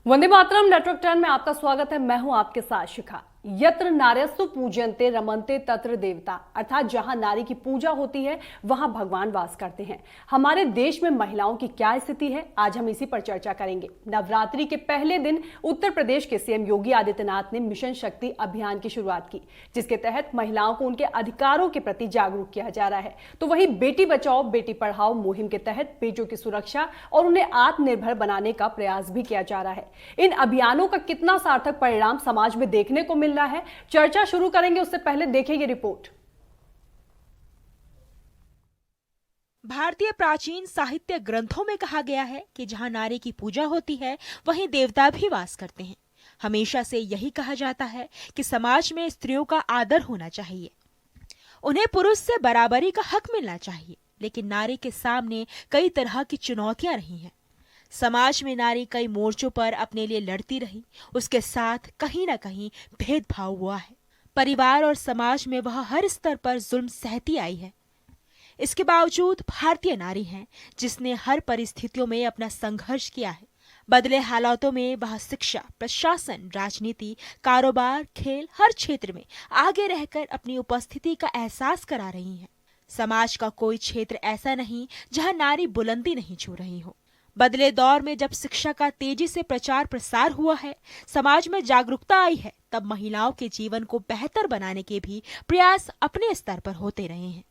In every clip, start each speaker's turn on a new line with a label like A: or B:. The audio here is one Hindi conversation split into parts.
A: वंदे मातरम नेटवर्क 10 में आपका स्वागत है। मैं हूं आपके साथ शिखा। यत्र नार्यस्तु पूजन्ते रमन्ते तत्र देवता, अर्थात जहां नारी की पूजा होती है वहां भगवान वास करते हैं। हमारे देश में महिलाओं की क्या स्थिति है, आज हम इसी पर चर्चा करेंगे। नवरात्रि के पहले दिन उत्तर प्रदेश के सीएम योगी आदित्यनाथ ने मिशन शक्ति अभियान की शुरुआत की, जिसके तहत महिलाओं को उनके अधिकारों के प्रति जागरूक किया जा रहा है। तो वहीं बेटी बचाओ बेटी पढ़ाओ मुहिम के तहत बेटियों की सुरक्षा और उन्हें आत्मनिर्भर बनाने का प्रयास भी किया जा रहा है। इन अभियानों का कितना सार्थक परिणाम समाज में देखने को मिल रहा है, चर्चा शुरू करेंगे उससे पहले देखिए ये रिपोर्ट।
B: भारतीय प्राचीन साहित्य ग्रंथों में कहा गया है कि जहां नारी की पूजा होती है वहीं देवता भी वास करते हैं। हमेशा से यही कहा जाता है कि समाज में स्त्रियों का आदर होना चाहिए, उन्हें पुरुष से बराबरी का हक मिलना चाहिए। लेकिन नारी के सामने कई तरह की चुनौतियां रही हैं। समाज में नारी कई मोर्चों पर अपने लिए लड़ती रही, उसके साथ कहीं ना कहीं भेदभाव हुआ है। परिवार और समाज में वह हर स्तर पर जुल्म सहती आई है। इसके बावजूद भारतीय नारी है जिसने हर परिस्थितियों में अपना संघर्ष किया है। बदले हालातों में वह शिक्षा, प्रशासन, राजनीति, कारोबार, खेल हर क्षेत्र में आगे रहकर अपनी उपस्थिति का एहसास करा रही हैं। समाज का कोई क्षेत्र ऐसा नहीं जहां नारी बुलंदी नहीं छू रही हो। बदले दौर में जब शिक्षा का तेजी से प्रचार प्रसार हुआ है, समाज में जागरूकता आई है, तब महिलाओं के जीवन को बेहतर बनाने के भी प्रयास अपने स्तर पर होते रहे हैं।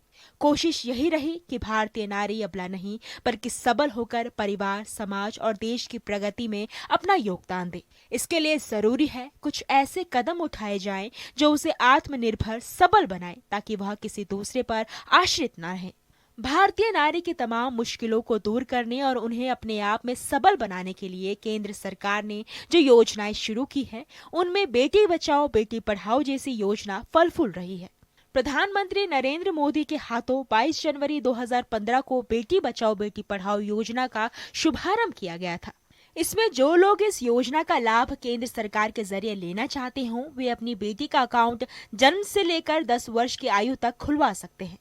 B: कोशिश यही रही कि भारतीय नारी अबला नहीं बल्कि सबल होकर परिवार, समाज और देश की प्रगति में अपना योगदान दे। इसके लिए जरूरी है कुछ ऐसे कदम उठाए जाएं जो उसे आत्मनिर्भर सबल बनाए, ताकि वह किसी दूसरे पर आश्रित न रहे। भारतीय नारी की तमाम मुश्किलों को दूर करने और उन्हें अपने आप में सबल बनाने के लिए केंद्र सरकार ने जो योजनाएं शुरू की हैं, उनमें बेटी बचाओ बेटी पढ़ाओ जैसी योजना फल फूल रही है। प्रधानमंत्री नरेंद्र मोदी के हाथों 22 जनवरी 2015 को बेटी बचाओ बेटी पढ़ाओ योजना का शुभारंभ किया गया था। इसमें जो लोग इस योजना का लाभ केंद्र सरकार के जरिए लेना चाहते हों, वे अपनी बेटी का अकाउंट जन्म से लेकर 10 वर्ष की आयु तक खुलवा सकते हैं।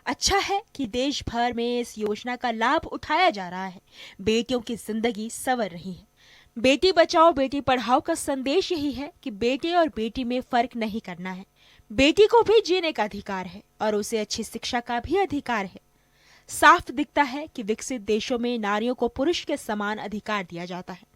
B: अच्छा है कि देश भर में इस योजना का लाभ उठाया जा रहा है। बेटियों की जिंदगी संवर रही है। बेटी बचाओ बेटी पढ़ाओ का संदेश यही है कि बेटे और बेटी में फर्क नहीं करना है। बेटी को भी जीने का अधिकार है और उसे अच्छी शिक्षा का भी अधिकार है। साफ दिखता है कि विकसित देशों में नारियों को पुरुष के समान अधिकार दिया जाता है।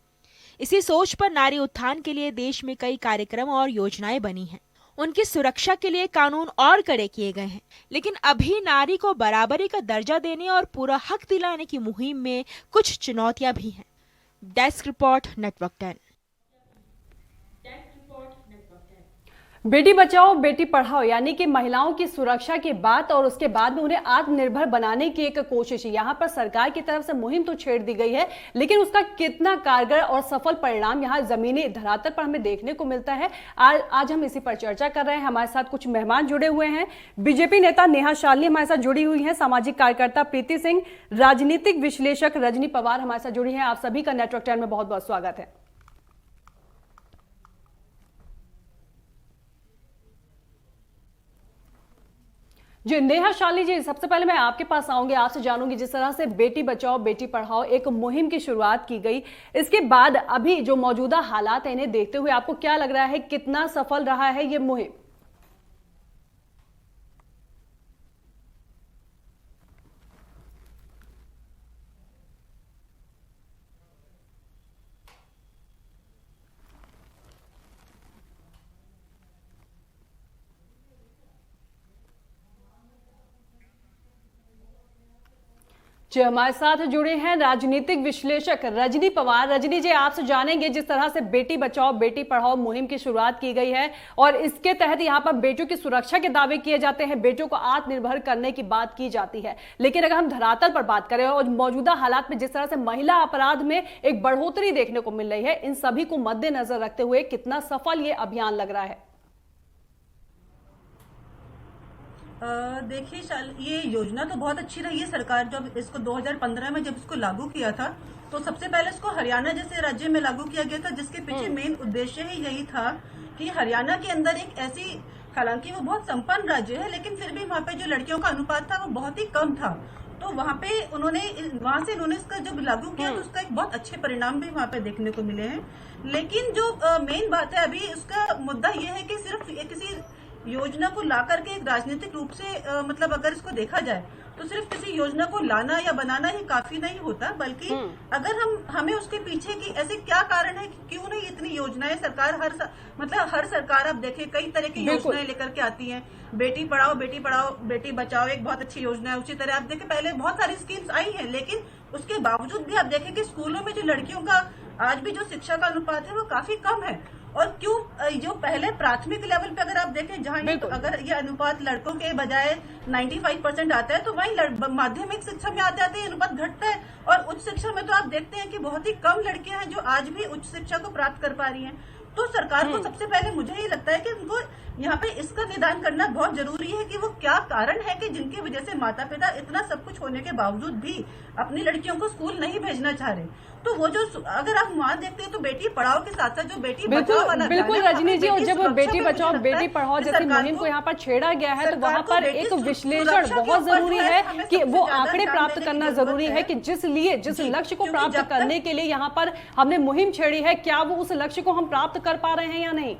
B: इसी सोच पर नारी उत्थान के लिए देश में कई कार्यक्रम और योजनाएं बनी हैं। उनकी सुरक्षा के लिए कानून और कड़े किए गए हैं। लेकिन अभी नारी को बराबरी का दर्जा देने और पूरा हक दिलाने की मुहिम में कुछ चुनौतियां भी हैं। Desk report, network 10।
A: Beti Bachao Beti Padhao यानी कि महिलाओं की सुरक्षा की बात और उसके बाद में उन्हें आत्मनिर्भर बनाने की एक कोशिश। यहाँ पर सरकार की तरफ से मुहिम तो छेड़ दी गई है, लेकिन उसका कितना कारगर और सफल परिणाम यहाँ जमीनी धरातल पर हमें देखने को मिलता है, आज हम इसी पर चर्चा कर रहे हैं। हमारे साथ कुछ मेहमान जुड़े हुए हैं। बीजेपी नेता नेहा शालिनी हमारे साथ जुड़ी हुई है, सामाजिक कार्यकर्ता प्रीति सिंह, राजनीतिक विश्लेषक रजनी पवार हमारे साथ जुड़ी है। आप सभी का नेटवर्क 10 में बहुत बहुत स्वागत है। जी नेहा शालिनी जी, सबसे पहले मैं आपके पास आऊंगी, आपसे जानूंगी जिस तरह से बेटी बचाओ बेटी पढ़ाओ एक मुहिम की शुरुआत की गई, इसके बाद अभी जो मौजूदा हालात है इन्हें देखते हुए आपको क्या लग रहा है, कितना सफल रहा है ये मुहिम? जो हमारे साथ जुड़े हैं राजनीतिक विश्लेषक रजनी पवार। रजनी जी, आपसे जानेंगे जिस तरह से बेटी बचाओ बेटी पढ़ाओ मुहिम की शुरुआत की गई है और इसके तहत यहाँ पर बेटियों की सुरक्षा के दावे किए जाते हैं, बेटियों को आत्मनिर्भर करने की बात की जाती है, लेकिन अगर हम धरातल पर बात करें और मौजूदा हालात में जिस तरह से महिला अपराध में एक बढ़ोतरी देखने को मिल रही है, इन सभी को मद्देनजर रखते हुए कितना सफल ये अभियान लग रहा है?
C: देखिए ये योजना तो बहुत अच्छी रही है। सरकार जब इसको 2015 में जब इसको लागू किया था, तो सबसे पहले इसको हरियाणा जैसे राज्य में लागू किया गया था, जिसके पीछे मेन उद्देश्य ही यही था कि हरियाणा के अंदर एक ऐसी, हालांकि वो बहुत संपन्न राज्य है, लेकिन फिर भी वहाँ पे जो लड़कियों का अनुपात था वो बहुत ही कम था तो वहाँ से इन्होंने इसका जब लागू किया तो उसका एक बहुत अच्छे परिणाम भी वहाँ पे देखने को मिले हैं। लेकिन जो मेन बात है अभी इसका मुद्दा ये है कि सिर्फ किसी योजना को ला करके एक राजनीतिक रूप से मतलब अगर इसको देखा जाए तो सिर्फ किसी योजना को लाना या बनाना ही काफी नहीं होता, बल्कि अगर हमें उसके पीछे की ऐसे क्या कारण है कि क्यों नहीं इतनी योजनाएं सरकार हर सरकार आप देखें कई तरह की योजनाएं लेकर के आती हैं। बेटी पढ़ाओ बेटी बचाओ एक बहुत अच्छी योजना है। उसी तरह आप देखें पहले बहुत सारी स्कीम्स आई हैं, लेकिन उसके बावजूद भी आप देखें कि स्कूलों में जो लड़कियों का आज भी जो शिक्षा का अनुपात है वो काफी कम है। और क्यों जो पहले प्राथमिक लेवल पे अगर आप देखें जहाँ अगर ये अनुपात लड़कों के बजाय 95% आता है, तो वहीं माध्यमिक शिक्षा में आते आते अनुपात घटता है। और उच्च शिक्षा में तो आप देखते हैं कि बहुत ही कम लड़कियां हैं जो आज भी उच्च शिक्षा को प्राप्त कर पा रही हैं। तो सरकार को सबसे पहले मुझे ये लगता है कि उनको यहाँ पे इसका निदान करना बहुत जरूरी है कि वो क्या कारण है कि जिनकी वजह से माता पिता इतना सब कुछ होने के बावजूद भी अपनी लड़कियों को स्कूल नहीं भेजना चाह रहे। तो वो जो अगर आप वहाँ देखते हैं तो बेटी पढ़ाओ के साथ साथ जो बेटी बचाओ वाला
A: बिल्कुल रजनी जी, और जब बेटी बचाओ बेटी पढ़ाओ जैसी मुहिम को यहाँ पर छेड़ा गया है तो वहाँ पर एक विश्लेषण बहुत जरूरी है कि वो आंकड़े प्राप्त करना जरूरी है कि जिस लक्ष्य को प्राप्त करने के लिए यहाँ पर हमने मुहिम छेड़ी है, क्या वो उस लक्ष्य को हम प्राप्त कर पा रहे हैं या नहीं।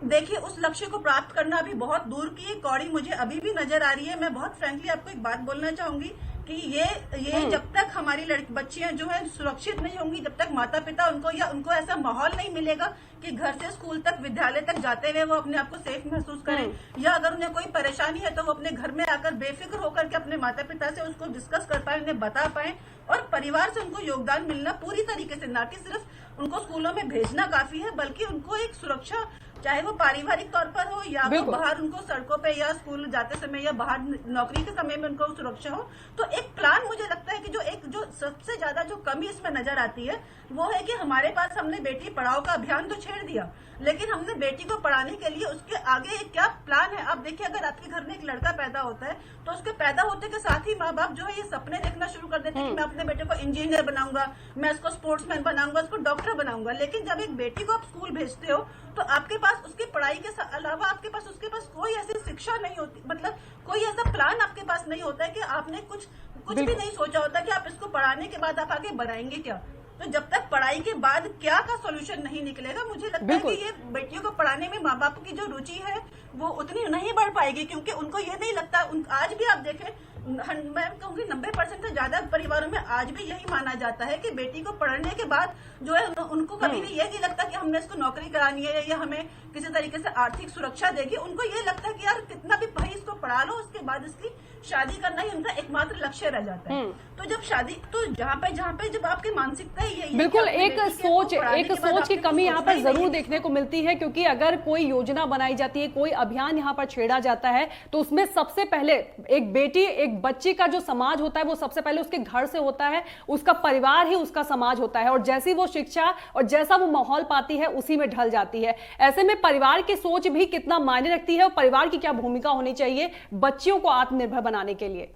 C: देखिए उस लक्ष्य को प्राप्त करना अभी बहुत दूर की कौड़ी मुझे अभी भी नजर आ रही है। मैं बहुत फ्रैंकली आपको एक बात बोलना चाहूंगी कि ये जब तक हमारी बच्चियां जो है सुरक्षित नहीं होंगी, जब तक माता पिता उनको ऐसा माहौल नहीं मिलेगा कि घर से स्कूल तक विद्यालय तक जाते हुए वो अपने आप को सेफ महसूस करें, या अगर उन्हें कोई परेशानी है तो वो अपने घर में आकर बेफिक्र होकर के अपने माता पिता से उसको डिस्कस कर पाए, उन्हें बता पाए, और परिवार से उनको योगदान मिलना पूरी तरीके से, ना कि सिर्फ उनको स्कूलों में भेजना काफी है, बल्कि उनको एक सुरक्षा, चाहे वो पारिवारिक तौर पर हो या वो बाहर उनको सड़कों पे या स्कूल जाते समय या बाहर नौकरी के समय में उनको सुरक्षा हो। तो एक प्लान मुझे लगता है कि जो सबसे ज्यादा जो कमी इसमें नजर आती है वो है कि हमारे पास हमने बेटी पढ़ाओ का अभियान तो छेड़ दिया, लेकिन हमने बेटी को पढ़ाने के लिए उसके आगे क्या प्लान है। आप देखिए अगर आपके घर में एक लड़का पैदा होता है तो उसके पैदा होते के साथ ही माँ बाप जो है ये सपने देखना शुरू कर देते हैं कि मैं अपने बेटे को इंजीनियर बनाऊंगा, मैं उसको स्पोर्ट्समैन बनाऊंगा, उसको डॉक्टर बनाऊंगा। लेकिन जब एक बेटी को आप स्कूल भेजते हो तो आपके पास उसकी पढ़ाई के अलावा उसके पास कोई ऐसी शिक्षा नहीं होती, मतलब कोई ऐसा प्लान आपके पास नहीं होता है कि आपने कुछ भी नहीं सोचा होता कि आप इसको पढ़ाने के बाद आप आगे बढ़ाएंगे क्या। तो जब तक पढ़ाई के बाद क्या का सॉल्यूशन नहीं निकलेगा, मुझे लगता है कि ये बेटियों को पढ़ाने में माँ बाप की जो रुचि है वो उतनी नहीं बढ़ पाएगी, क्योंकि उनको ये नहीं लगता। आज भी आप देखें, मैं कहूँगी 90% से ज्यादा परिवारों में आज भी यही माना जाता है कि बेटी को पढ़ने के बाद जो है उनको कभी भी ये नहीं लगता कि हमने इसको नौकरी करानी है या हमें किसी तरीके से आर्थिक सुरक्षा देगी। उनको ये लगता है कि यार कितना भी भाई इसको पढ़ा लो, उसके बाद इसकी शादी करना ही उनका एकमात्र लक्ष्य रह जाता है। तो जब शादी, तो जहाँ पे जब आपकी मानसिकता ही
A: बिल्कुल एक सोच की कमी यहाँ पर जरूर देखने को मिलती है, क्योंकि अगर कोई योजना बनाई जाती है, कोई अभियान यहाँ पर छेड़ा जाता है तो उसमें सबसे पहले एक बेटी, एक बच्ची का जो समाज होता है वो सबसे पहले उसके घर से होता है, उसका परिवार ही उसका समाज होता है, और जैसी वो शिक्षा और जैसा वो माहौल पाती है उसी में ढल जाती है। ऐसे में परिवार की सोच भी कितना मायने रखती है और परिवार की क्या भूमिका होनी चाहिए बच्चियों को आत्मनिर्भर बनाने के लिए।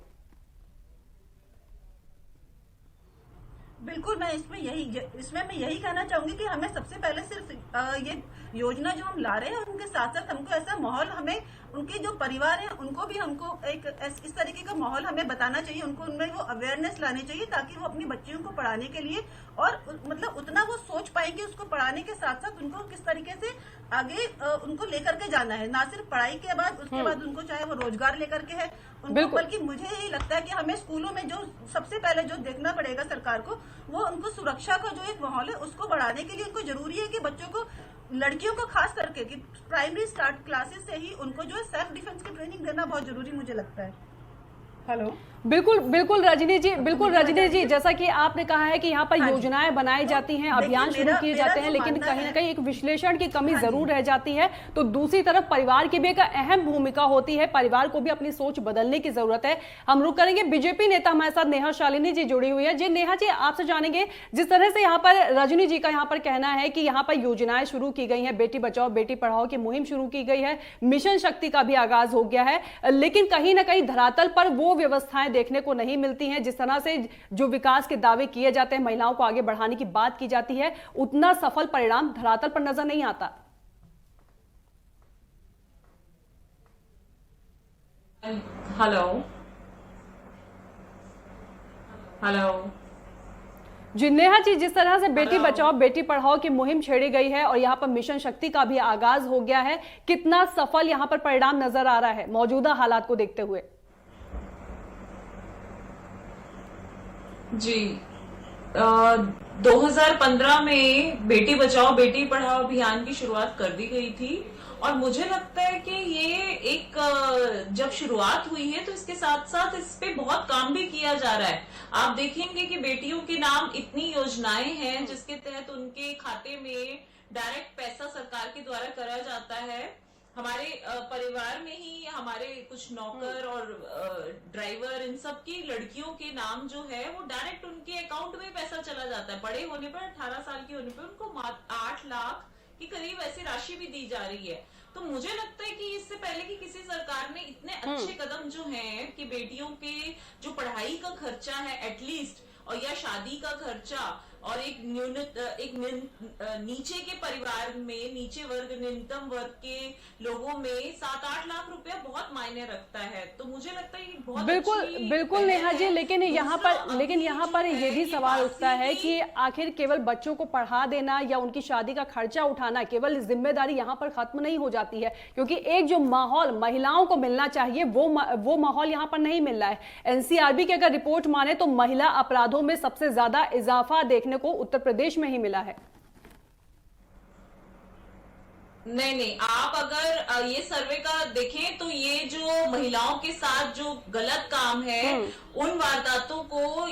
C: बिल्कुल, मैं इसमें यही कहना चाहूंगी कि हमें सबसे पहले सिर्फ ये योजना जो हम ला रहे हैं उनके साथ साथ हमको ऐसा माहौल, हमें उनके जो परिवार हैं उनको भी हमको एक इस तरीके का माहौल हमें बताना चाहिए, उनको उनमें वो अवेयरनेस लानी चाहिए ताकि वो अपनी बच्चियों को पढ़ाने के लिए और मतलब उतना वो सोच पाएंगे उसको पढ़ाने के साथ साथ उनको किस तरीके से आगे उनको लेकर के जाना है, ना सिर्फ पढ़ाई के बाद उसके बाद उनको चाहे वो रोजगार लेकर के है उनको, बल्कि मुझे यही लगता है कि हमें स्कूलों में जो सबसे पहले जो देखना पड़ेगा सरकार को, वो उनको सुरक्षा का जो एक माहौल है उसको बढ़ाने के लिए उनको जरूरी है कि बच्चों को, लड़कियों को खास करके कि प्राइमरी स्टार्ट क्लासेस से ही उनको जो है सेल्फ डिफेंस की ट्रेनिंग देना बहुत जरूरी मुझे लगता है। हेलो, बिल्कुल
A: रजनी जी, जैसा कि आपने कहा है कि यहाँ पर योजनाएं बनाई जाती हैं, अभियान शुरू किए जाते हैं, लेकिन कहीं ना कहीं एक विश्लेषण की कमी जरूर रह जाती है। तो दूसरी तरफ परिवार की भी एक अहम भूमिका होती है, परिवार को भी अपनी सोच बदलने की जरूरत है। हम रुक करेंगे, बीजेपी नेता हमारे साथ नेहा शालिनी जी जुड़ी हुई है। जी नेहा जी, आपसे जानेंगे जिस तरह से यहाँ पर रजनी जी का यहाँ पर कहना है कि यहाँ पर योजनाएं शुरू की गई है, बेटी बचाओ बेटी पढ़ाओ की मुहिम शुरू की गई है, मिशन शक्ति का भी आगाज हो गया है, लेकिन कहीं ना कहीं धरातल पर वो व्यवस्थाएं देखने को नहीं मिलती हैं। जिस तरह से जो विकास के दावे किए जाते हैं, महिलाओं को आगे बढ़ाने की बात की जाती है, उतना सफल परिणाम धरातल पर नजर नहीं आता।
D: Hello hello.
A: जी नेहा जी, जिस तरह से बेटी बचाओ बेटी पढ़ाओ की मुहिम छेड़ी गई है और यहाँ पर मिशन शक्ति का भी आगाज हो गया है, कितना सफल यहाँ पर परिणाम नजर आ रहा है मौजूदा हालात को देखते हुए?
D: जी 2015 में बेटी बचाओ बेटी पढ़ाओ अभियान की शुरुआत कर दी गई थी और मुझे लगता है कि ये एक जब शुरुआत हुई है तो इसके साथ साथ इस पे बहुत काम भी किया जा रहा है। आप देखेंगे कि बेटियों के नाम इतनी योजनाएं हैं जिसके तहत उनके खाते में डायरेक्ट पैसा सरकार के द्वारा करा जाता है। हमारे परिवार में ही हमारे कुछ नौकर और ड्राइवर इन सब की लड़कियों के नाम जो है वो डायरेक्ट उनके अकाउंट में पैसा चला जाता है। बड़े होने पर 18 साल की होने पर उनको 8 लाख के करीब ऐसी राशि भी दी जा रही है। तो मुझे लगता है कि इससे पहले कि किसी सरकार ने इतने अच्छे कदम जो हैं कि बेटियों के जो पढ़ाई का खर्चा है एटलीस्ट और या शादी का खर्चा और एक नीचे के परिवार में नीचे वर्ग न्यूनतम वर्ग के लोगों में 7-8 लाख रुपया बहुत मायने रखता है। तो मुझे लगता है ये बहुत
A: बिल्कुल नेहा जी, लेकिन यहाँ पर ये भी सवाल उठता है कि आखिर केवल बच्चों को पढ़ा देना या उनकी शादी का खर्चा उठाना केवल जिम्मेदारी यहाँ पर खत्म नहीं हो जाती है, क्योंकि एक जो माहौल महिलाओं को मिलना चाहिए वो माहौल यहाँ पर नहीं मिल रहा है। एनसीआरबी की अगर रिपोर्ट माने तो महिला अपराधों में सबसे ज्यादा इजाफा देखने को उत्तर प्रदेश में ही मिला है।
D: नहीं, आप अगर ये सर्वे का देखें तो ये जो महिलाओं के साथ जो गलत काम है उन वारदातों को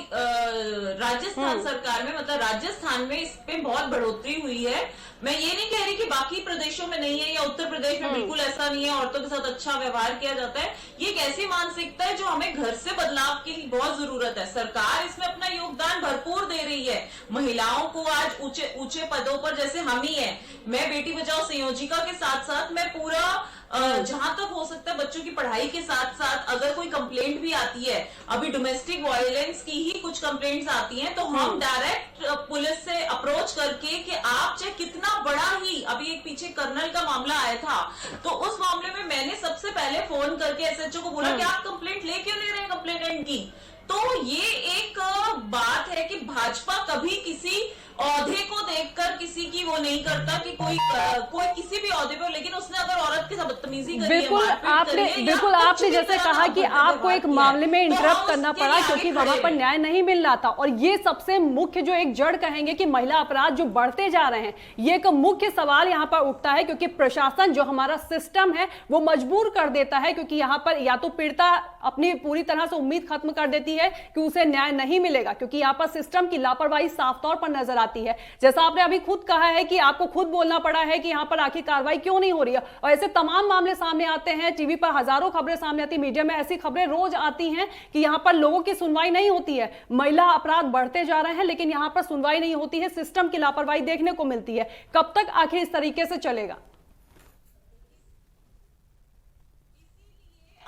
D: राजस्थान सरकार में मतलब राजस्थान में इस पे बहुत बढ़ोतरी हुई है। मैं ये नहीं कह रही कि बाकी प्रदेशों में नहीं है या उत्तर प्रदेश में बिल्कुल ऐसा नहीं है, औरतों के साथ अच्छा व्यवहार किया जाता है। ये एक ऐसी मानसिकता है जो हमें घर से बदलाव की बहुत जरूरत है। सरकार इसमें अपना योगदान भरपूर दे रही है। महिलाओं को आज ऊंचे पदों पर जैसे हम ही है, मैं बेटी बचाओ संयोजिका के साथ साथ मैं पूरा जहां तक हो सकता है बच्चों की पढ़ाई के साथ साथ अगर कोई कंप्लेंट भी आती है, अभी डोमेस्टिक वायलेंस की ही कुछ कंप्लेंट्स आती हैं, तो हम डायरेक्ट पुलिस से अप्रोच करके कि आप चाहे कितना बड़ा ही, अभी एक पीछे कर्नल का मामला आया था तो उस मामले में मैंने सबसे पहले फोन करके एसएचओ को बोला कि आप कंप्लेंट ले क्यों ले रहे हैं कंप्लेनेंट की। तो ये एक बात है कि भाजपा कभी किसी औहदे को देखकर किसी की वो नहीं करता कि कोई किसी भी औहदे पे, लेकिन उसने अगर औरत के साथ बदतमीजी करी
A: बिल्कुल आपने जैसे कहा कि आपको एक मामले में इंटरप्ट करना पड़ा क्योंकि वहां पर न्याय नहीं मिल रहा था, और ये सबसे मुख्य जो एक जड़ कहेंगे कि महिला अपराध जो बढ़ते जा रहे हैं, ये एक मुख्य सवाल यहाँ पर उठता है क्योंकि प्रशासन जो हमारा सिस्टम है वो मजबूर कर देता है, क्योंकि यहाँ पर या तो पीड़िता अपनी पूरी तरह से उम्मीद खत्म कर देती है कि उसे न्याय नहीं मिलेगा, क्योंकि यहाँ पर सिस्टम की लापरवाही साफ तौर पर नजर आती है। जैसा आपने अभी खुद कहा है कि आपको खुद बोलना पड़ा है कि यहाँ पर आखिर कार्रवाई क्यों नहीं हो रही है, और ऐसे तमाम मामले सामने आते हैं, टीवी पर हजारों खबरें सामने आती है, मीडिया में ऐसी खबरें रोज आती हैं कि यहाँ पर लोगों की सुनवाई नहीं होती है। महिला अपराध बढ़ते जा रहे हैं लेकिन यहाँ पर सुनवाई नहीं होती है, सिस्टम की लापरवाही देखने को मिलती है। कब तक आखिर इस तरीके से चलेगा?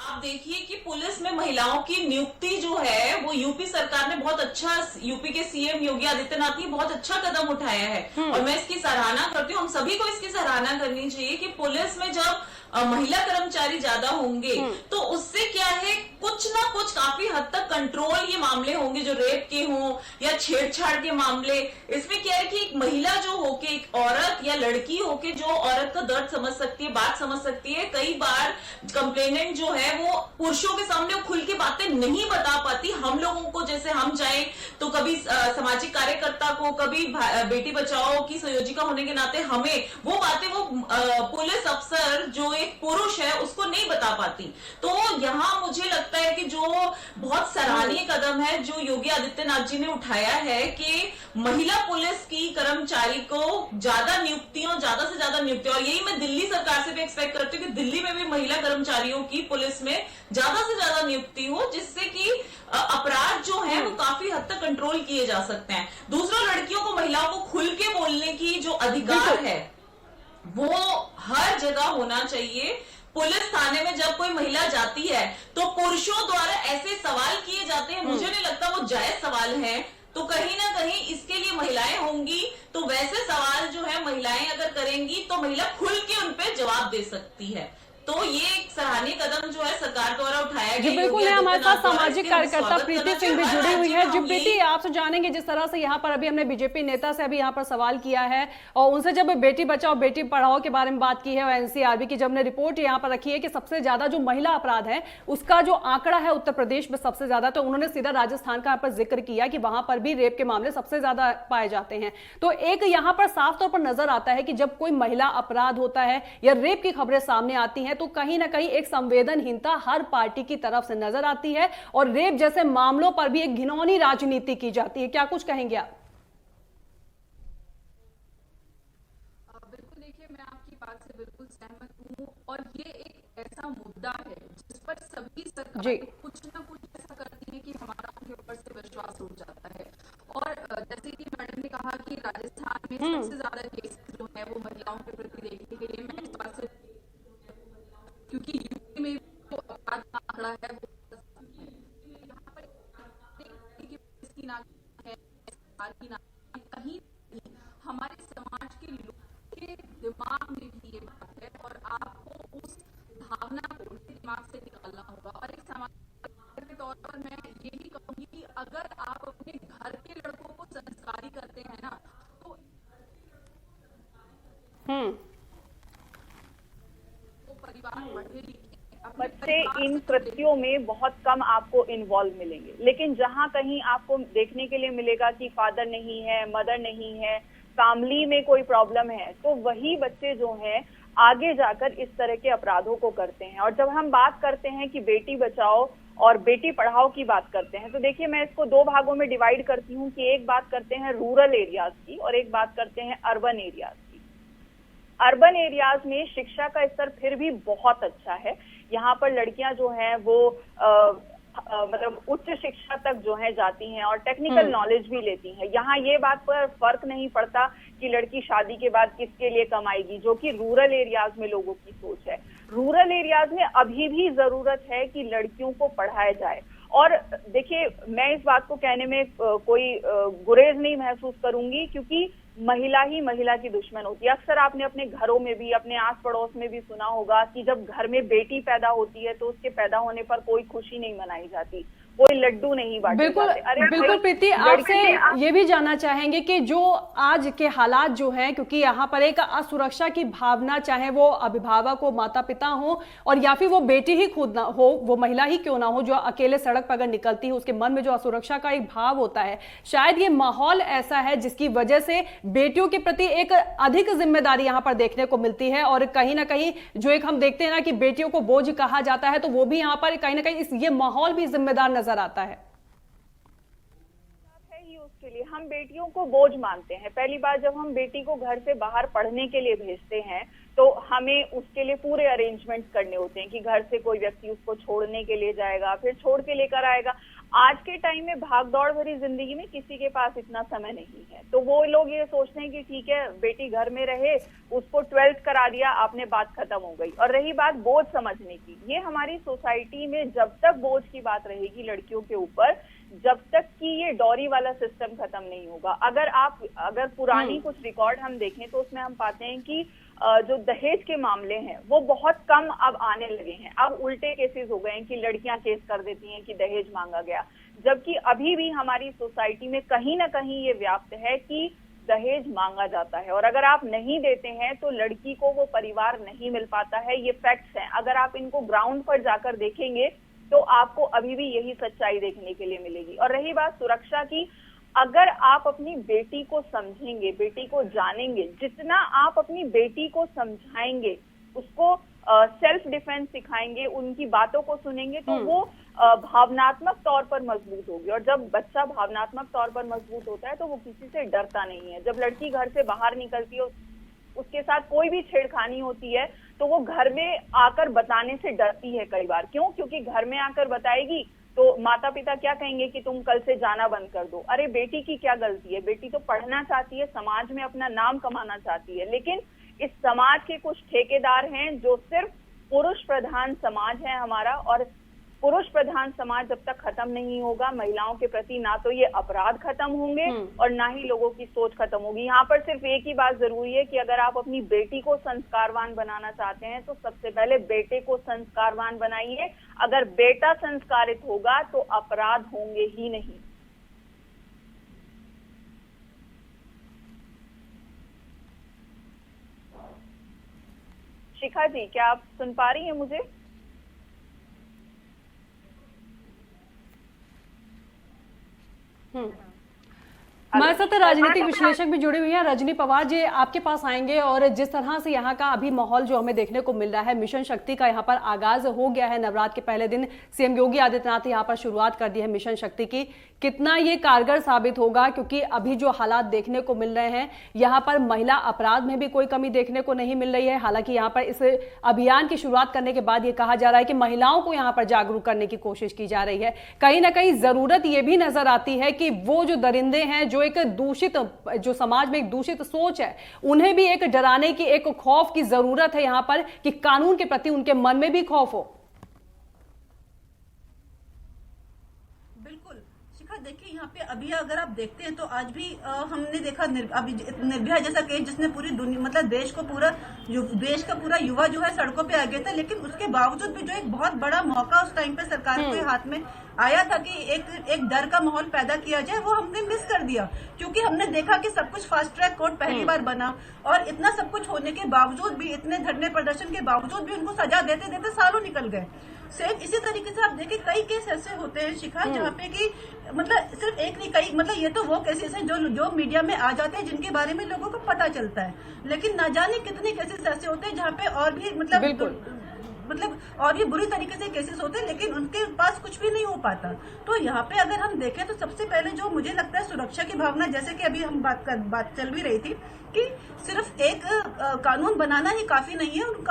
D: आप देखिए कि पुलिस में महिलाओं की नियुक्ति जो है वो यूपी सरकार ने बहुत अच्छा, यूपी के सीएम योगी आदित्यनाथ ने बहुत अच्छा कदम उठाया है और मैं इसकी सराहना करती हूँ। हम सभी को इसकी सराहना करनी चाहिए कि पुलिस में जब महिला कर्मचारी ज्यादा होंगे तो उससे क्या है, कुछ ना कुछ काफी हद तक कंट्रोल ये मामले होंगे जो रेप के हों या छेड़छाड़ के मामले। इसमें क्या है कि एक महिला जो होके, एक औरत या लड़की होके जो औरत का दर्द समझ सकती है, बात समझ सकती है, कई बार कंप्लेनेंट जो है वो पुरुषों के सामने खुल के बातें नहीं बता पाती। हम लोगों को जैसे हम जाए तो कभी सामाजिक कार्यकर्ता को, कभी बेटी बचाओ की संयोजिका होने के नाते हमें वो बातें वो पुलिस अफसर जो एक पुरुष है उसको नहीं बता पाती। तो यहाँ मुझे लगता है कि जो बहुत सराहनीय कदम है जो योगी आदित्यनाथ जी ने उठाया है कि महिला पुलिस की कर्मचारी को ज्यादा से ज्यादा नियुक्तियों, और यही मैं दिल्ली सरकार से भी एक्सपेक्ट करती हूँ कि दिल्ली में भी महिला कर्मचारियों की पुलिस में ज्यादा से ज्यादा नियुक्ति हो, जिससे कि अपराध जो है वो काफी हद तक कंट्रोल किए जा सकते हैं। दूसरा, लड़कियों को, महिलाओं को खुल के बोलने की जो अधिकार है वो हर जगह होना चाहिए। पुलिस थाने में जब कोई महिला जाती है तो पुरुषों द्वारा ऐसे सवाल किए जाते हैं, मुझे नहीं लगता वो जायज सवाल है, तो कहीं ना कहीं इसके लिए महिलाएं होंगी तो वैसे सवाल जो है महिलाएं अगर करेंगी तो महिला खुल के उन पे जवाब दे सकती है। तो ये एक सराहनीय कदम जो है सरकार द्वारा उठाया
A: जी बिल्कुल है, हमारे साथ सामाजिक कार्यकर्ता प्रीति सिंह भी जुड़ी हुई है। जी प्रीति, आपसे जानेंगे, जिस तरह से यहाँ पर अभी हमने बीजेपी नेता से अभी यहाँ पर सवाल किया है और उनसे जब बेटी बचाओ बेटी पढ़ाओ के बारे में बात की है और एनसीआरबी की जब ने रिपोर्ट यहाँ पर रखी है कि सबसे ज्यादा जो महिला अपराध है उसका जो आंकड़ा है उत्तर प्रदेश में सबसे ज्यादा, तो उन्होंने सीधा राजस्थान का यहाँ पर जिक्र किया कि वहां पर भी रेप के मामले सबसे ज्यादा पाए जाते हैं। तो एक यहाँ पर साफ तौर पर नजर आता है कि जब कोई महिला अपराध होता है या रेप की खबरें सामने आती हैं तो कहीं ना कहीं एक संवेदनहीनता हर पार्टी की तरफ से नजर आती है और रेप जैसे मामलों पर भी एक घिनौनी राजनीति की जाती है। क्या कुछ कहेंगे आप?
E: बिल्कुल, देखिए मैं आपकी बात से बिल्कुल सहमत हूँ और ये एक ऐसा मुद्दा है जिस पर सभी सरकारें कुछ ना कुछ ऐसा करती है कि हमारा उनके ऊपर से विश्वास उठ जाता है। और जैसे कि मैडम ने कहा कि राजस्थान में सबसे ज्यादा केस जो है वो महिलाओं के प्रति देखने के लिए, मैं इस बात से, क्योंकि यूपी में जो अपराध का आंकड़ा है वो यहाँ पर इसकी ना है की ना कहीं हमारे समाज के लोगों के दिमाग में भी ये बात है और आपको उस भावना को दिमाग से निकालना होगा। और एक समाज के तौर पर मैं ये भी कहूंगी कि अगर आप अपने घर के लड़कों को संस्कारी करते हैं ना तो परिवार पढ़े लिखे
F: बच्चे इन कृत्यों में बहुत कम आपको इन्वॉल्व मिलेंगे, लेकिन जहां कहीं आपको देखने के लिए मिलेगा कि फादर नहीं है, मदर नहीं है, फैमिली में कोई प्रॉब्लम है, तो वही बच्चे जो हैं आगे जाकर इस तरह के अपराधों को करते हैं। और जब हम बात करते हैं कि बेटी बचाओ और बेटी पढ़ाओ की बात करते हैं तो देखिए मैं इसको दो भागों में डिवाइड करती हूँ कि एक बात करते हैं रूरल एरियाज की और एक बात करते हैं अर्बन एरियाज की। अर्बन एरियाज में शिक्षा का स्तर फिर भी बहुत अच्छा है। यहाँ पर लड़कियां जो हैं वो मतलब उच्च शिक्षा तक जो है जाती हैं और टेक्निकल नॉलेज भी लेती हैं। यहाँ ये बात पर फर्क नहीं पड़ता कि लड़की शादी के बाद किसके लिए कमाएगी, जो कि रूरल एरियाज में लोगों की सोच है। रूरल एरियाज में अभी भी जरूरत है कि लड़कियों को पढ़ाया जाए। और देखिए मैं इस बात को कहने में कोई गुरेज नहीं महसूस करूंगी, क्योंकि महिला ही महिला की दुश्मन होती है। अक्सर आपने अपने घरों में भी, अपने आस पड़ोस में भी सुना होगा कि जब घर में बेटी पैदा होती है तो उसके पैदा होने पर कोई खुशी नहीं मनाई जाती, कोई लड्डू नहीं बांटे जाते। अरे
A: बिल्कुल प्रीति, आपसे ये भी जानना चाहेंगे कि जो आज के हालात जो हैं, क्योंकि यहाँ पर एक असुरक्षा की भावना, चाहे वो अभिभावक हो, माता पिता हो और या फिर वो बेटी ही खुद ना हो, वो महिला ही क्यों ना हो, जो अकेले सड़क पर अगर निकलती है उसके मन में जो असुरक्षा का एक भाव होता है, शायद ये माहौल ऐसा है जिसकी वजह से बेटियों के प्रति एक अधिक जिम्मेदारी यहाँ पर देखने को मिलती है। और कहीं ना कहीं जो एक हम देखते हैं ना कि बेटियों को बोझ कहा जाता है, तो वो भी यहाँ पर कहीं ना कहीं ये माहौल भी जिम्मेदार नजर आता है।
F: उसके लिए हम बेटियों को बोझ मानते हैं। पहली बार जब हम बेटी को घर से बाहर पढ़ने के लिए भेजते हैं तो हमें उसके लिए पूरे अरेंजमेंट्स करने होते हैं कि घर से कोई व्यक्ति उसको छोड़ने के लिए जाएगा, फिर छोड़ के लेकर आएगा। आज के टाइम में भागदौड़ भरी जिंदगी में किसी के पास इतना समय नहीं है, तो वो लोग ये सोचते हैं कि ठीक है बेटी घर में रहे, उसको 12th करा दिया आपने, बात खत्म हो गई। और रही बात बोझ समझने की, ये हमारी सोसाइटी में जब तक बोझ की बात रहेगी लड़कियों के ऊपर, जब तक कि ये डॉरी वाला सिस्टम खत्म नहीं होगा। अगर पुरानी कुछ रिकॉर्ड हम देखें तो उसमें हम पाते हैं कि जो दहेज के मामले हैं वो बहुत कम अब आने लगे हैं। अब उल्टे केसेस हो गए हैं कि लड़कियां केस कर देती हैं कि दहेज मांगा गया, जबकि अभी भी हमारी सोसाइटी में कहीं ना कहीं ये व्याप्त है कि दहेज मांगा जाता है और अगर आप नहीं देते हैं तो लड़की को वो परिवार नहीं मिल पाता है। ये फैक्ट्स हैं, अगर आप इनको ग्राउंड पर जाकर देखेंगे तो आपको अभी भी यही सच्चाई देखने के लिए मिलेगी। और रही बात सुरक्षा की, अगर आप अपनी बेटी को समझेंगे, बेटी को जानेंगे, जितना आप अपनी बेटी को समझाएंगे, उसको सेल्फ डिफेंस सिखाएंगे, उनकी बातों को सुनेंगे, तो वो भावनात्मक तौर पर मजबूत होगी। और जब बच्चा भावनात्मक तौर पर मजबूत होता है तो वो किसी से डरता नहीं है। जब लड़की घर से बाहर निकलती है, उसके साथ कोई भी छेड़खानी होती है तो वो घर में आकर बताने से डरती है कई बार। क्यों? क्योंकि घर में आकर बताएगी तो माता पिता क्या कहेंगे कि तुम कल से जाना बंद कर दो। अरे बेटी की क्या गलती है? बेटी तो पढ़ना चाहती है, समाज में अपना नाम कमाना चाहती है, लेकिन इस समाज के कुछ ठेकेदार हैं जो सिर्फ पुरुष प्रधान समाज है हमारा, और पुरुष प्रधान समाज जब तक खत्म नहीं होगा, महिलाओं के प्रति ना तो ये अपराध खत्म होंगे और ना ही लोगों की सोच खत्म होगी। यहाँ पर सिर्फ एक ही बात जरूरी है कि अगर आप अपनी बेटी को संस्कारवान बनाना चाहते हैं तो सबसे पहले बेटे को संस्कारवान बनाइए। अगर बेटा संस्कारित होगा तो अपराध होंगे ही नहीं। शिखा जी, क्या आप सुन पा रही हैं मुझे?
A: हमारे साथ राजनीतिक विश्लेषक भी जुड़े हुए हैं। रजनी पवार जी, आपके पास आएंगे और जिस तरह से यहाँ का अभी माहौल जो हमें देखने को मिल रहा है, मिशन शक्ति का यहाँ पर आगाज हो गया है। नवरात्र के पहले दिन सीएम योगी आदित्यनाथ ने यहाँ पर शुरुआत कर दी है मिशन शक्ति की। कितना ये कारगर साबित होगा, क्योंकि अभी जो हालात देखने को मिल रहे हैं यहाँ पर महिला अपराध में भी कोई कमी देखने को नहीं मिल रही है। हालांकि यहाँ पर इस अभियान की शुरुआत करने के बाद ये कहा जा रहा है कि महिलाओं को यहाँ पर जागरूक करने की कोशिश की जा रही है। कहीं ना कहीं जरूरत ये भी नजर आती है कि वो जो दरिंदे हैं, जो एक दूषित, जो समाज में एक दूषित सोच है, उन्हें भी एक डराने की, एक खौफ की जरूरत है यहाँ पर, कि कानून के प्रति उनके मन में भी खौफ हो।
C: देखिए, यहाँ पे अभी अगर आप देखते हैं तो आज भी हमने देखा अभी निर्भया जैसा केस, जिसने पूरी दुनिया, मतलब देश का पूरा युवा जो है सड़कों पे आ गया था। लेकिन उसके बावजूद भी जो एक बहुत बड़ा मौका उस टाइम पे सरकार के हाथ में आया था कि एक डर का माहौल पैदा किया जाए, वो हमने मिस कर दिया। क्योंकि हमने देखा कि सब कुछ फास्ट ट्रैक कोर्ट पहली बार बना और इतना सब कुछ होने के बावजूद भी, इतने धरने प्रदर्शन के बावजूद भी उनको सजा देते देते सालों निकल गए। सेम इसी तरीके से आप देखिए, कई केस ऐसे होते हैं शिखा, जहाँ पे कि मतलब सिर्फ एक नहीं, कई, मतलब ये तो वो केसेस हैं जो मीडिया में आ जाते हैं, जिनके बारे में लोगों को पता चलता है। लेकिन ना जाने कितने केसेस ऐसे होते हैं जहाँ पे और भी मतलब और भी बुरी तरीके से केसेस होते हैं, लेकिन उनके पास कुछ भी नहीं हो पाता। तो यहाँ पे अगर हम देखें तो सबसे पहले जो मुझे लगता है सुरक्षा की भावना, जैसे कि अभी हम बात चल भी रही थी कि सिर्फ एक कानून बनाना ही काफी नहीं है, उन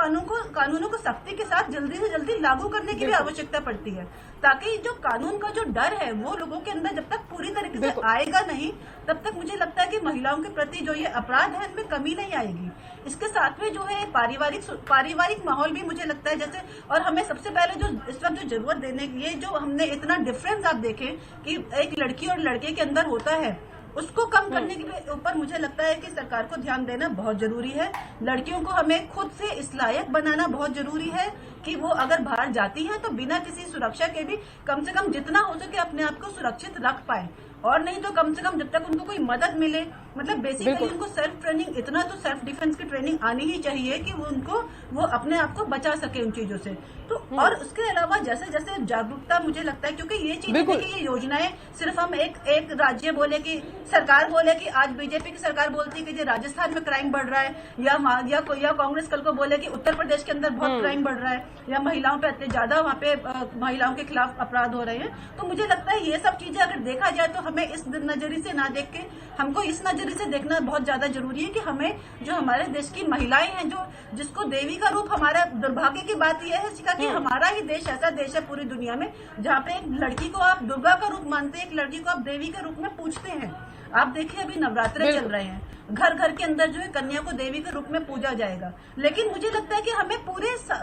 C: कानूनों को सख्ती के साथ जल्दी से जल्दी लागू करने की भी आवश्यकता पड़ती है, ताकि जो कानून का जो डर है वो लोगों के अंदर जब तक पूरी तरीके से आएगा नहीं, तब तक मुझे लगता है कि महिलाओं के प्रति जो ये अपराध है इनमें कमी नहीं आएगी। इसके साथ में जो है पारिवारिक माहौल भी मुझे लगता है जैसे, और हमें सबसे पहले जो इस वक्त जो जरूरत देने की, ये जो हमने इतना डिफरेंस आप देखें कि एक लड़की और लड़के के अंदर होता है, उसको कम करने के ऊपर मुझे लगता है कि सरकार को ध्यान देना बहुत जरूरी है। लड़कियों को हमें खुद से इस लायक बनाना बहुत जरूरी है कि वो अगर बाहर जाती हैं तो बिना किसी सुरक्षा के भी कम से कम जितना हो सके अपने आप को सुरक्षित रख पाए, और नहीं तो कम से कम जब तक उनको कोई मदद मिले, मतलब बेसिकली उनको सेल्फ ट्रेनिंग, इतना तो सेल्फ डिफेंस की ट्रेनिंग आनी ही चाहिए कि वो अपने आप को बचा सके उन चीजों से। तो और उसके अलावा जैसे जैसे जागरूकता, मुझे लगता है क्योंकि ये चीजें देखिए, ये योजनाएं सिर्फ हम एक राज्य बोले कि सरकार बोले कि आज बीजेपी की सरकार बोलती है कि राजस्थान में क्राइम बढ़ रहा है, या कांग्रेस कल को बोले कि उत्तर प्रदेश के अंदर बहुत क्राइम बढ़ रहा है, या महिलाओं पे ज्यादा वहाँ पे महिलाओं के खिलाफ अपराध हो रहे हैं। तो मुझे लगता है ये सब चीजें अगर देखा जाए तो हमें इस नजरिए से ना देख के हमको इस नजरिए से देखना बहुत ज्यादा जरूरी है कि हमें जो हमारे देश की महिलाएं हैं, जिसको देवी का रूप, हमारा दुर्भाग्य की बात यह है कि हमारा ही देश ऐसा देश है पूरी दुनिया में जहाँ पे एक लड़की को आप दुर्गा का रूप मानते हैं, एक लड़की को आप देवी के रूप में पूजते हैं। आप देखिए अभी नवरात्रे चल रहे हैं, घर घर के अंदर जो है कन्या को देवी के रूप में पूजा जाएगा। लेकिन मुझे लगता है कि हमें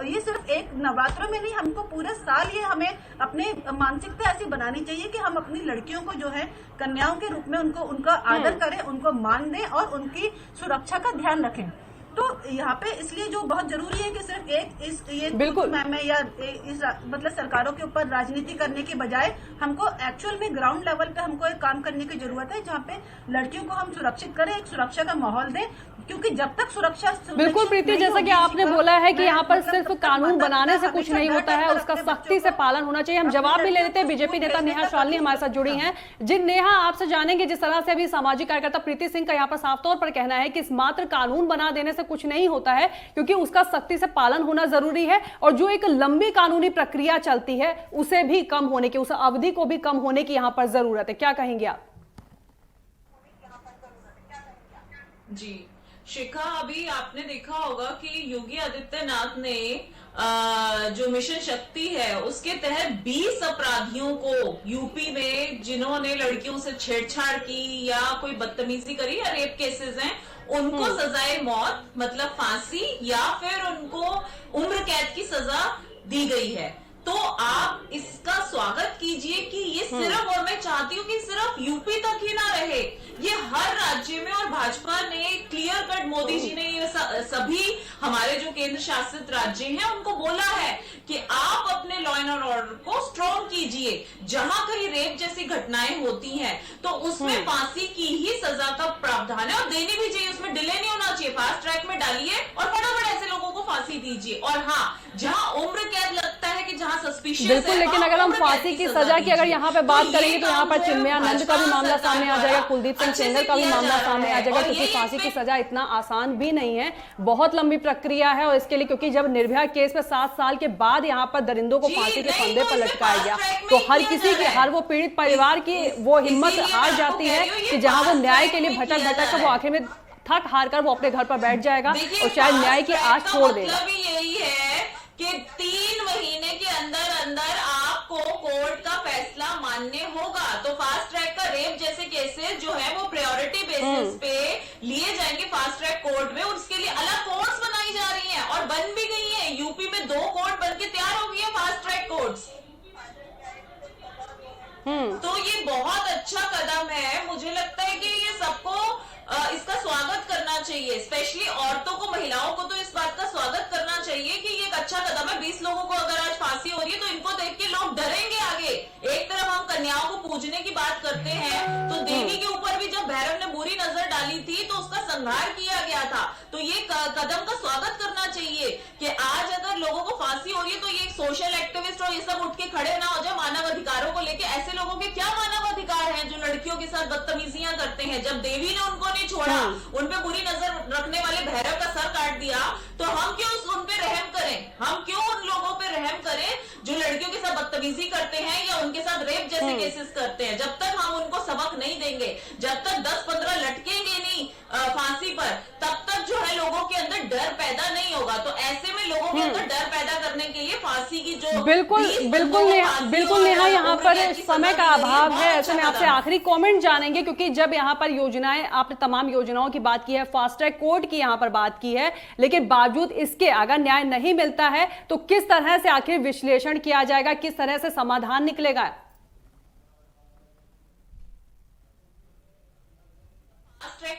C: ये सिर्फ एक नवरात्रों में नहीं, हमको पूरे साल ये हमें अपने मानसिकता ऐसी बनानी चाहिए कि हम अपनी लड़कियों को जो है कन्याओं के रूप में उनका आदर करें, उनको मान दें और उनकी सुरक्षा का ध्यान रखें। तो यहाँ पे इसलिए जो बहुत जरूरी है कि सिर्फ ये बिल्कुल मतलब सरकारों के ऊपर राजनीति करने के बजाय हमको एक्चुअल में ग्राउंड लेवल पे हमको एक काम करने की जरूरत है, जहाँ पे लड़कियों को हम सुरक्षित करें, एक सुरक्षा का माहौल दें, क्योंकि जब तक सुरक्षा
A: बिल्कुल प्रीति, जैसा कि आपने बोला है कि यहाँ पर सिर्फ कानून बनाने से कुछ नहीं होता है, उसका सख्ती से पालन होना चाहिए। हम जवाब भी ले लेते हैं। बीजेपी नेता नेहा शालिनी हमारे साथ जुड़ी हैं। जिन नेहा, आपसे जानेंगे, जिस तरह से अभी सामाजिक कार्यकर्ता प्रीति सिंह का यहाँ पर साफ तौर पर कहना है कि मात्र कानून बना देने से कुछ नहीं होता है, क्योंकि उसका सख्ती से पालन होना जरूरी है, और जो एक लंबी कानूनी प्रक्रिया चलती है उसे भी कम होने की, उस अवधि को भी कम होने की यहाँ पर जरूरत है। क्या कहेंगे आप?
D: जी शिखा, अभी आपने देखा होगा कि योगी आदित्यनाथ ने जो मिशन शक्ति है उसके तहत 20 अपराधियों को यूपी में, जिन्होंने लड़कियों से छेड़छाड़ की या कोई बदतमीजी करी या रेप केसेस हैं, उनको सजाए मौत मतलब फांसी या फिर उनको उम्र कैद की सजा दी गई है। तो आप इस कीजिए कि ये सिर्फ, और मैं चाहती हूँ कि सिर्फ यूपी तक ही ना रहे, ये हर राज्य में, और भाजपा ने क्लियर कट, मोदी जी ने ये सभी हमारे जो केंद्र शासित राज्य हैं उनको बोला है कि आप अपने लॉ एंड ऑर्डर को स्ट्रॉन्ग कीजिए। जहां कहीं रेप जैसी घटनाएं होती हैं तो उसमें फांसी की ही सजा का प्रावधान है, और देनी भी चाहिए, उसमें डिले नहीं होना चाहिए। फास्ट ट्रैक में डालिए और फटाफट ऐसे लोगों को फांसी दीजिए। और हाँ, जहां उम्र कैद लगता है कि जहां सस्पिशियस है,
A: बिल्कुल, लेकिन अगर हम फांसी की सजा की अगर यहाँ पे बात करेंगे तो यहाँ पर चिन्मयानंद का भी मामला सामने आ जाएगा, कुलदीप सिंह सेंगर का भी मामला सामने आ जाएगा, क्योंकि फांसी की सजा इतना आसान भी नहीं है, बहुत लंबी प्रक्रिया है। और इसके लिए क्योंकि जब निर्भया केस में 7 साल के बाद यहाँ पर दरिंदों को फांसी के फंदे पर लटकाया गया, तो हर किसी की, हर वो पीड़ित परिवार की वो हिम्मत हार जाती है कि जहां वो न्याय के लिए भटक कर वो आखिर में थक हार कर वो अपने घर पर बैठ जाएगा और शायद न्याय की आस छोड़ देगा।
D: यही है कि 3 महीने के अंदर अंदर आपको कोर्ट का फैसला मान्य होगा। तो फास्ट ट्रैक का रेप जैसे केसेस जो है वो प्रायोरिटी बेसिस पे लिए जाएंगे फास्ट ट्रैक कोर्ट में, और उसके लिए अलग कोर्ट्स बनाई जा रही हैं और बन भी गई है। यूपी में 2 कोर्ट बन के तैयार हो गई है फास्ट ट्रैक कोर्ट्स। तो ये बहुत अच्छा कदम है, मुझे लगता है कि ये सबको इसका स्वागत करना चाहिए, स्पेशली औरतों को, महिलाओं को तो इस बात का स्वागत करना चाहिए कि ये एक अच्छा कदम है। 20 लोगों को अगर आज फांसी हो रही है तो इनको देख के लोग डरेंगे आगे। एक तरफ हम कन्याओं को पूजने की बात करते हैं, तो देवी के ऊपर भी जब भैरव ने बुरी नजर डाली थी तो उसका संहार किया गया था। तो ये कदम का स्वागत करना चाहिए कि आज अगर लोगों को फांसी हो रही है तो ये सोशल एक्टिविस्ट और ये सब उठ के खड़े ना हो जाए मानव अधिकारों को लेके। ऐसे लोगों के क्या मानव अधिकार हैं जो लड़कियों के साथ बदतमीजियां करते हैं? जब देवी ने उनको नहीं छोड़ा, उनपे बुरी नजर रखने वाले भैरव का सर काट दिया, तो हम क्यों उन पे रहम करें? हम क्यों उन लोगों पे रहम करें जो लड़कियों के साथ बदतमीजी करते हैं या उनके साथ रेप जैसे केसेस करते हैं? जब तक हम उनको सबक नहीं देंगे, जब तक 10-15 लटकेंगे नहीं फांसी पर, तब तक जो है लोगों के अंदर डर पैदा नहीं होगा। तो ऐसे में लोगों के अंदर डर पैदा करने के लिए फांसी की जो
A: बिल्कुल नेहा, यहाँ पर समय का अभाव है। ऐसे में आपसे आखिरी कमेंट जानेंगे, क्योंकि जब यहाँ पर योजनाएं, आपने तमाम योजनाओं की बात की है, फास्ट ट्रैक कोर्ट की यहाँ पर बात की है, लेकिन बावजूद इसके अगर न्याय नहीं मिलता है तो किस तरह से आखिर विश्लेषण किया जाएगा, किस तरह से समाधान निकलेगा?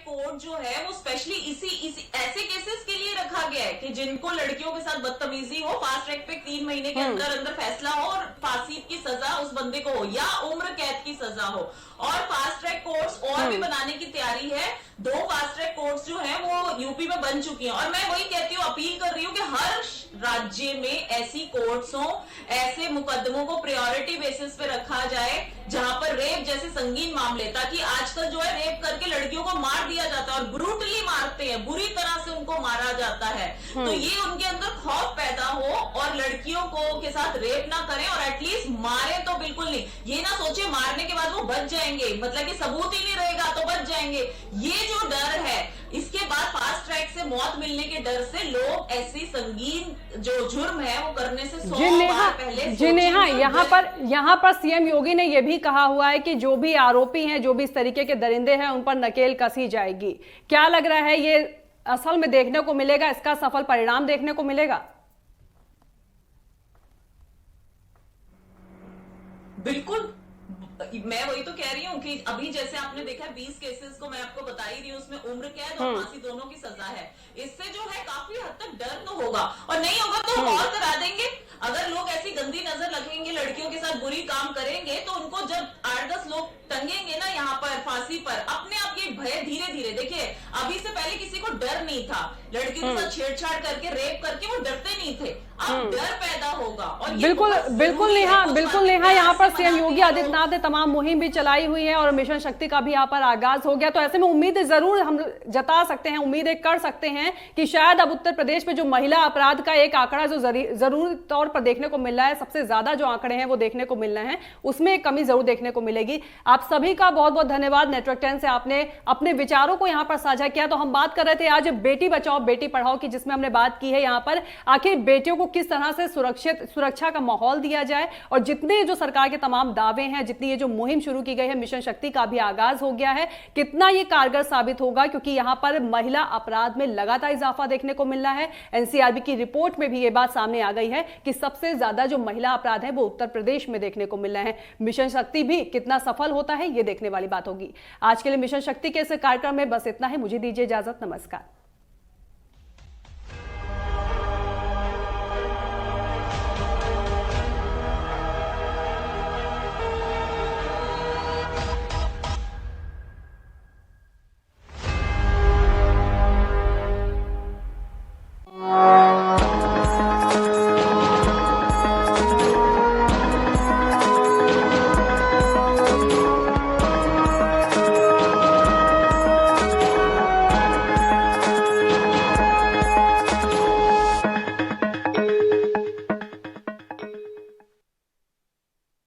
D: कोर्ट जो है वो स्पेशली इसी ऐसे केसेस के लिए रखा गया है कि जिनको लड़कियों के साथ बदतमीजी हो, फास्ट ट्रैक पे 3 महीने के अंदर अंदर फैसला हो और फांसी की सजा उस बंदे को हो या उम्र कैद की सजा हो। और फास्ट ट्रैक कोर्ट्स और भी बनाने की तैयारी है। 2 फास्ट ट्रैक कोर्ट्स जो है वो यूपी में बन चुकी हैं, और मैं वही कहती हूँ, अपील कर रही हूँ कि हर राज्य में ऐसी कोर्ट्स हो, ऐसे मुकदमों को प्रायोरिटी बेसिस पे रखा जाए जहां पर रेप जैसे संगीन मामले, ताकि आजकल जो है रेप करके लड़कियों को मार दिया जाता है और ब्रूटली मारते हैं, बुरी तरह से उनको मारा जाता है। तो ये उनके अंदर खौफ पैदा हो और लड़कियों को के साथ रेप ना करें, और एटलीस्ट मारे तो बिल्कुल नहीं। ये ना सोचे मारने के बाद वो बच जाएंगे, मतलब कि सबूत ही नहीं रहेगा तो बच जाएंगे। ये जो डर है, इसके बाद फास्ट ट्रैक से मौत मिलने के डर से लोग ऐसी संगीन जो जुर्म है वो करने से 100 बार पहले
A: जी नेहा, यहाँ पर सीएम योगी ने यह भी कहा हुआ है कि जो भी आरोपी हैं, जो भी इस तरीके के दरिंदे हैं, उन पर नकेल कसी जाएगी। क्या लग रहा है, ये असल में देखने को मिलेगा, इसका सफल परिणाम देखने को मिलेगा?
D: बिल्कुल, मैं वही तो कह रही हूँ कि अभी जैसे आपने देखा 20 केसेस को मैं आपको बता ही रही हूँ, उसमें उम्र कैद और फांसी दोनों की सजा है। इससे जो है काफी हद तक डर तो होगा, और नहीं होगा तो हम और करा देंगे। अगर लोग ऐसी गंदी नजर रखेंगे, लड़कियों के साथ बुरी काम करेंगे, तो उनको जब 8-10 लोग टंगेंगे ना यहाँ पर फांसी पर, अपने आप ये भय धीरे धीरे, देखिए अभी से पहले किसी को डर नहीं था, लड़कियों के साथ छेड़छाड़ करके रेप करके वो डरते नहीं थे, अब डर पैदा होगा। और
A: बिल्कुल नेहा, यहाँ पर सीएम योगी आदित्यनाथ ने तमाम मुहिम भी चलाई हुई है और मिशन शक्ति का भी यहाँ पर आगाज हो गया। तो ऐसे में उम्मीद जरूर हम जता सकते हैं, उम्मीदें कर सकते हैं कि शायद अब उत्तर प्रदेश में जो महिला अपराध का एक आंकड़ा जो जरूरी तौर पर देखने को मिल रहा है, सबसे ज्यादा जो आंकड़े हैं वो देखने को मिल रहे हैं, उसमें एक कमी जरूर देखने को मिलेगी। आप सभी का बहुत बहुत धन्यवाद। नेटवर्क 10 से आपने अपने विचारों को यहाँ पर साझा साझा किया। तो हम बात कर रहे थे आज बेटी बचाओ बेटी पढ़ाओ की, जिसमें हमने बात की है यहाँ पर आखिर बेटियों को किस तरह से सुरक्षा का माहौल दिया जाए, और जितने जो सरकार के तमाम दावे हैं, जितनी ये जो मुहिम शुरू की गई है, मिशन शक्ति का भी आगाज हो गया है, कितना ये कारगर साबित होगा, क्योंकि यहां पर महिला अपराध में लगातार इजाफा देखने को मिल रहा है। एनसीआरबी की रिपोर्ट में भी ये बात सामने आ गई है कि सबसे ज्यादा जो महिला अपराध है वो उत्तर प्रदेश में देखने को मिल रहे हैं। मिशन शक्ति भी कितना सफल होता है ये देखने वाली बात होगी। आज के लिए मिशन शक्ति के इस कार्यक्रम में बस इतना ही। मुझे दीजिए इजाजत। नमस्कार।